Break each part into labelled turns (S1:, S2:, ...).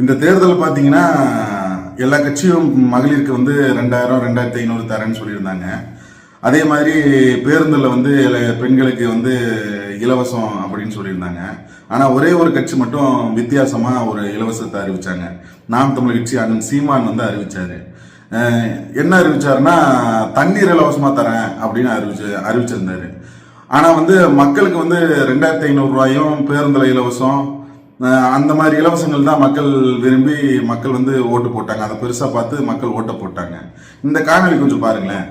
S1: இந்த தேர்தல் பார்த்தீங்கன்னா எல்லா கட்சியும் மகளிருக்கு வந்து 2000 2500 தரேன்னு சொல்லியிருந்தாங்க. அதே மாதிரி பேருந்தில் வந்து பெண்களுக்கு வந்து இலவசம் அப்படின்னு சொல்லியிருந்தாங்க. ஆனால் ஒரே ஒரு கட்சி மட்டும் வித்தியாசமாக ஒரு இலவசத்தை அறிவிச்சாங்க. நாம் தமிழர் கட்சி அண்ணன் சீமான் வந்து அறிவிச்சாரு. என்ன அறிவிச்சாருன்னா தண்ணீர் இலவசமாக தரேன் அப்படின்னு அறிவிச்சிருந்தாரு. ஆனால் வந்து மக்களுக்கு வந்து 2500 ரூபாயும் பேருந்தில் இலவசம் அந்த மாதிரி இலவசங்கள் தான் மக்கள் விரும்பி மக்கள் வந்து ஓட்டு போட்டாங்க. அதை பெருசா பார்த்து மக்கள் ஓட்ட போட்டாங்க. இந்த காணொலி கொஞ்சம் பாருங்களேன்.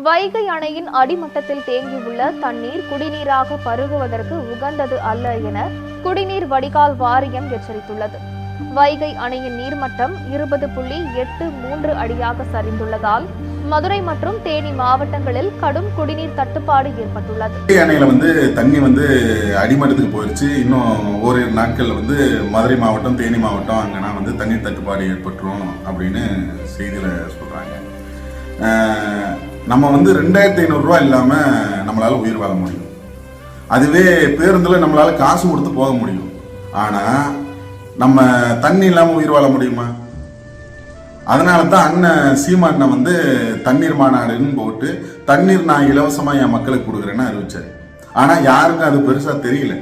S2: வைகை அணையின் அடிமட்டத்தில் தேங்கியுள்ள தண்ணீர் குடிநீராக பருகுவதற்கு உகந்தது அல்ல என குடிநீர் வடிகால் வாரியம் எச்சரித்துள்ளது. வைகை அணையின் நீர்மட்டம் 20.83 அடியாக சரிந்துள்ளதால் மதுரை மற்றும் தேனி மாவட்டங்களில் கடும் குடிநீர் தட்டுப்பாடு ஏற்பட்டுள்ளது.
S1: அணையில வந்து தண்ணி வந்து அடிமட்டத்துக்கு போயிடுச்சு. இன்னும் ஓரிரு நாட்கள்ல வந்து மதுரை மாவட்டம் தேனி மாவட்டம் அங்கன்னா வந்து தண்ணீர் தட்டுப்பாடு ஏற்பட்டுரும் அப்படின்னு செய்தியில சொல்றாங்க. நம்ம வந்து 2500 ரூபாய் இல்லாம நம்மளால உயிர் வாழ முடியும். அதுவே பேருந்துல நம்மளால காசு கொடுத்து போக முடியும். ஆனா நம்ம தண்ணி இல்லாம உயிர் வாழ முடியுமா? அதனால தான் அண்ணன் சீமான் வந்து தண்ணீர் மாநாடுன்னு போட்டு தண்ணீர் நான் இலவசமா என் மக்களுக்கு கொடுக்குறேன்னு அறிவிச்சாரு. ஆனா யாருக்கும் அது பெருசா தெரியல.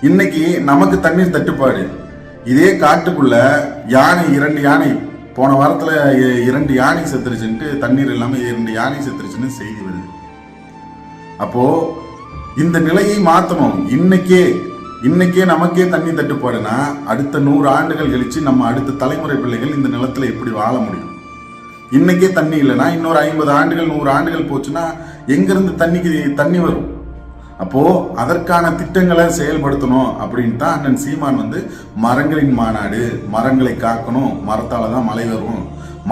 S1: இன்னைக்கு நமக்கு தண்ணீர் தட்டுப்பாடு. இதே காட்டுக்குள்ள யானை 2 யானை போன வாரத்துல 2 யானை செத்துருச்சுன்ட்டு தண்ணீர் இல்லாம 2 யானை செத்துருச்சுன்னு செய்தி வருது. அப்போ இந்த நிலையை மாத்தணும். இன்னைக்கே நமக்கே தண்ணி தட்டுப்பாடுனா அடுத்த 100 ஆண்டுகள் கழிச்சு நம்ம அடுத்த தலைமுறை பிள்ளைகள் இந்த நிலத்துல எப்படி வாழ முடியும்? இன்னைக்கே தண்ணி இல்லைன்னா இன்னொரு 50 ஆண்டுகள் 100 ஆண்டுகள் போச்சுன்னா எங்கிருந்து தண்ணி வரும்? அப்போ அதற்கான திட்டங்களை செயல்படுத்தணும் அப்படின்னு தான் அண்ணன் சீமான் வந்து மரங்களின் மாநாடு, மரங்களை காக்கணும், மரத்தால தான் மழை வரும்,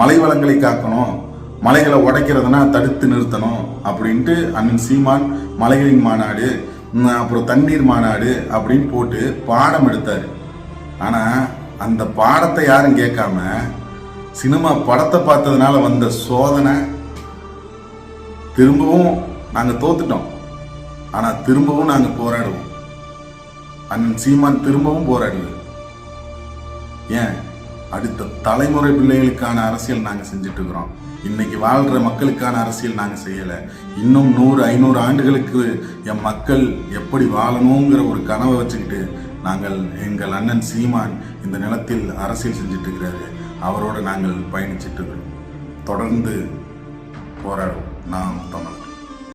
S1: மலை வளங்களை காக்கணும், மலைகளை உடைக்கிறதுனா தடுத்து நிறுத்தணும் அப்படின்ட்டு அண்ணன் சீமான் மலைகளின் மாநாடு அப்புறம் தண்ணீர் மாநாடு அப்படின்னு போட்டு பாடம் எடுத்தாரு. ஆனா அந்த பாடத்தை யாரும் கேட்காம சினிமா படத்தை பார்த்ததுனால வந்த சோதனை திரும்பவும் நாங்க தோத்துட்டோம். ஆனா திரும்பவும் நாங்க போராடுவோம். அண்ணன் சீமான் திரும்பவும் போராடுவார். ஏன்? அடுத்த தலைமுறை பிள்ளைகளுக்கான அரசியல் நாங்க செஞ்சுட்டு இருக்கிறோம். இன்னைக்கு வாழ்ற மக்களுக்கான அரசியல் நாங்க செய்யல. இன்னும் 100-500 ஆண்டுகளுக்கு என் மக்கள் எப்படி வாழணுங்கிற ஒரு கனவை வச்சுக்கிட்டு நாங்கள் எங்கள் அண்ணன் சீமான் இந்த நிலத்தில் அரசியல் செஞ்சுட்டு இருக்கிறாரு. அவரோட நாங்கள் பயணிச்சுட்டு இருக்கிறோம். தொடர்ந்து போராடுவோம். நாம் தமிழ்.